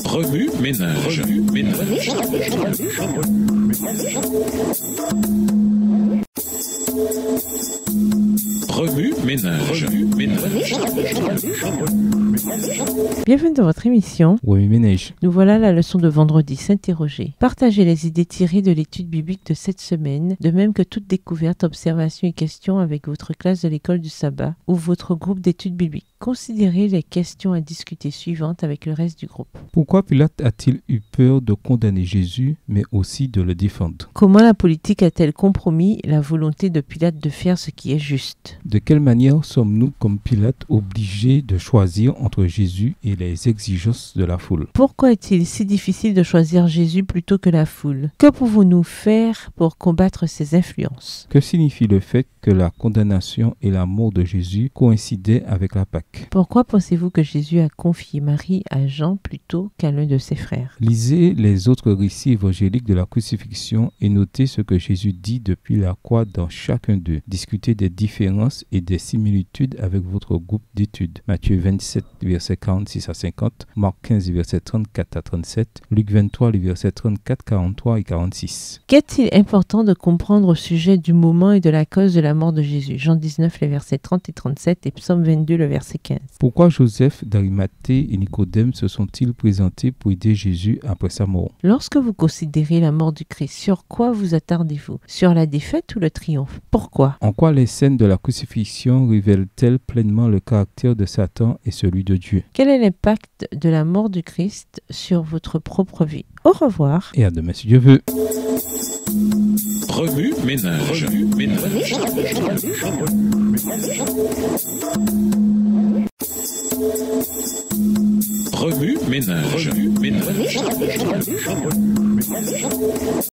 Remue ménage. Remue ménage. Bienvenue dans votre émission. Oui, ménage. Nous voilà la leçon de vendredi, s'interroger. Partagez les idées tirées de l'étude biblique de cette semaine, de même que toute découverte, observation et question avec votre classe de l'école du sabbat ou votre groupe d'études bibliques. Considérez les questions à discuter suivantes avec le reste du groupe. Pourquoi Pilate a-t-il eu peur de condamner Jésus, mais aussi de le défendre? Comment la politique a-t-elle compromis la volonté de Pilate de faire ce qui est juste? De quelle manière sommes-nous, comme Pilate, obligés de choisir entre Jésus et les exigences de la foule? Pourquoi est-il si difficile de choisir Jésus plutôt que la foule? Que pouvons-nous faire pour combattre ces influences? Que signifie le fait que la condamnation et la mort de Jésus coïncidaient avec la Pâque? Pourquoi pensez-vous que Jésus a confié Marie à Jean plutôt qu'à l'un de ses frères? Lisez les autres récits évangéliques de la crucifixion et notez ce que Jésus dit depuis la croix dans chacun d'eux. Discutez des différences et des similitudes avec votre groupe d'études. Matthieu 27, versets 46 à 50, Marc 15, versets 34 à 37, Luc 23, les versets 34, 43 et 46. Qu'est-il important de comprendre au sujet du moment et de la cause de la mort de Jésus? Jean 19, les versets 30 et 37 et Psaume 22, le verset 15. Pourquoi Joseph d'Arimathée et Nicodème se sont-ils présentés pour aider Jésus après sa mort? Lorsque vous considérez la mort du Christ, sur quoi vous attardez-vous? Sur la défaite ou le triomphe? Pourquoi? En quoi les scènes de la crucifixion révèlent-elles pleinement le caractère de Satan et celui de Dieu? Quel est l'impact de la mort du Christ sur votre propre vie? Au revoir. Et à demain si Dieu veut. Remue ménage. Remue ménage.